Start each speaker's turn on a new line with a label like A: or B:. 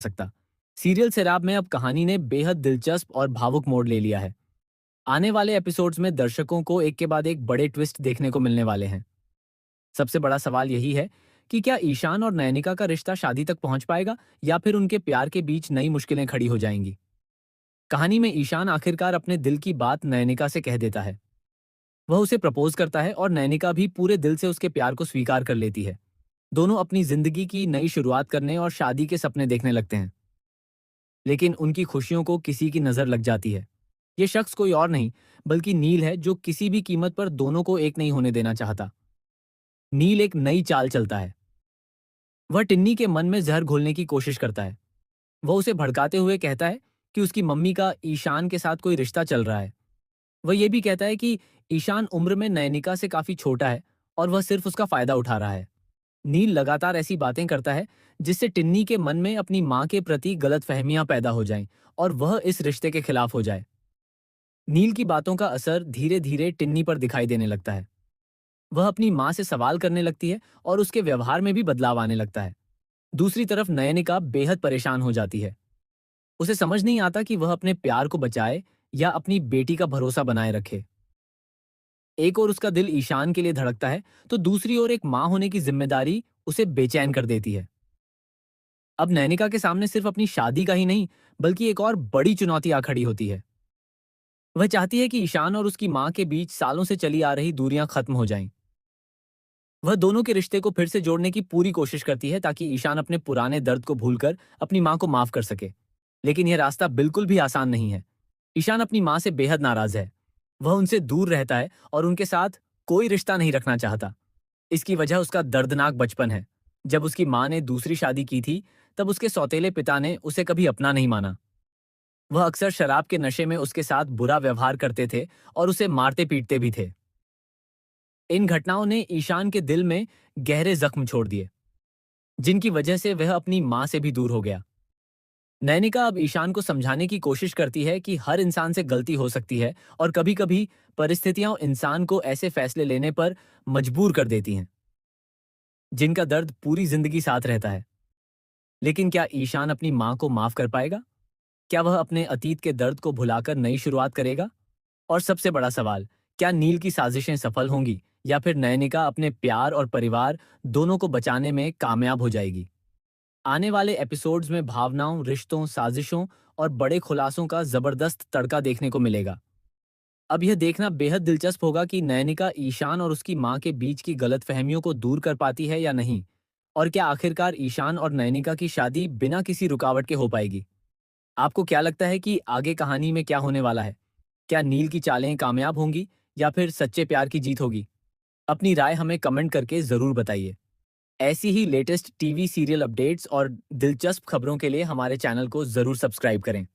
A: सकता। सीरियल सैराब में अब कहानी ने बेहद दिलचस्प और भावुक मोड़ ले लिया है। आने वाले एपिसोड्स में दर्शकों को एक के बाद एक बड़े ट्विस्ट देखने को मिलने वाले हैं। सबसे बड़ा सवाल यही है कि क्या ईशान और नयनिका का रिश्ता शादी तक पहुंच पाएगा या फिर उनके प्यार के बीच नई मुश्किलें खड़ी हो जाएंगी। कहानी में ईशान आखिरकार अपने दिल की बात नयनिका से कह देता है। वह उसे प्रपोज करता है और नयनिका भी पूरे दिल से उसके प्यार को स्वीकार कर लेती है। दोनों अपनी जिंदगी की नई शुरुआत करने और शादी के सपने देखने लगते हैं। लेकिन उनकी खुशियों को किसी की नजर लग जाती है। ये शख्स कोई और नहीं बल्कि नील है, जो किसी भी कीमत पर दोनों को एक नहीं होने देना चाहता। नील एक नई चाल चलता है। वह टिन्नी के मन में जहर घोलने की कोशिश करता है। वह उसे भड़काते हुए कहता है कि उसकी मम्मी का ईशान के साथ कोई रिश्ता चल रहा है। वह यह भी कहता है कि ईशान उम्र में नयनिका से काफी छोटा है और वह सिर्फ उसका फायदा उठा रहा है। नील लगातार ऐसी बातें करता है जिससे टिन्नी के मन में अपनी माँ के प्रति गलतफहमियां पैदा हो जाएं और वह इस रिश्ते के खिलाफ हो जाए। नील की बातों का असर धीरे धीरे टिन्नी पर दिखाई देने लगता है। वह अपनी माँ से सवाल करने लगती है और उसके व्यवहार में भी बदलाव आने लगता है। दूसरी तरफ नयनिका बेहद परेशान हो जाती है। उसे समझ नहीं आता कि वह अपने प्यार को बचाए या अपनी बेटी का भरोसा बनाए रखे। एक ओर उसका दिल ईशान के लिए धड़कता है, तो दूसरी ओर एक माँ होने की जिम्मेदारी उसे बेचैन कर देती है। अब नैनिका के सामने सिर्फ अपनी शादी का ही नहीं, बल्कि एक और बड़ी चुनौती आ खड़ी होती है। वह चाहती है कि ईशान और उसकी माँ के बीच सालों से चली आ रही दूरियां खत्म हो जाएं। वह दोनों के रिश्ते को फिर से जोड़ने की पूरी कोशिश करती है ताकि ईशान अपने पुराने दर्द को भूलकर अपनी माँ को माफ कर सके। लेकिन यह रास्ता बिल्कुल भी आसान नहीं है। ईशान अपनी माँ से बेहद नाराज है। वह उनसे दूर रहता है और उनके साथ कोई रिश्ता नहीं रखना चाहता। इसकी वजह उसका दर्दनाक बचपन है। जब उसकी माँ ने दूसरी शादी की थी, तब उसके सौतेले पिता ने उसे कभी अपना नहीं माना। वह अक्सर शराब के नशे में उसके साथ बुरा व्यवहार करते थे और उसे मारते पीटते भी थे। इन घटनाओं ने ईशान के दिल में गहरे जख्म छोड़ दिए, जिनकी वजह से वह अपनी माँ से भी दूर हो गया। नैनिका अब ईशान को समझाने की कोशिश करती है कि हर इंसान से गलती हो सकती है और कभी-कभी परिस्थितियां इंसान को ऐसे फैसले लेने पर मजबूर कर देती हैं, जिनका दर्द पूरी जिंदगी साथ रहता है। लेकिन क्या ईशान अपनी माँ को माफ कर पाएगा? क्या वह अपने अतीत के दर्द को भुलाकर नई शुरुआत करेगा? और सबसे बड़ा सवाल, क्या नील की साजिशें सफल होंगी या फिर नयनिका अपने प्यार और परिवार दोनों को बचाने में कामयाब हो जाएगी? आने वाले एपिसोड्स में भावनाओं, रिश्तों, साजिशों और बड़े खुलासों का जबरदस्त तड़का देखने को मिलेगा। अब यह देखना बेहद दिलचस्प होगा कि नयनिका ईशान और उसकी माँ के बीच की गलतफहमियों को दूर कर पाती है या नहीं, और क्या आखिरकार ईशान और नयनिका की शादी बिना किसी रुकावट के हो पाएगी। आपको क्या लगता है कि आगे कहानी में क्या होने वाला है? क्या नील की चालें कामयाब होंगी या फिर सच्चे प्यार की जीत होगी? अपनी राय हमें कमेंट करके जरूर बताइए। ऐसी ही लेटेस्ट टीवी सीरियल अपडेट्स और दिलचस्प खबरों के लिए हमारे चैनल को जरूर सब्सक्राइब करें।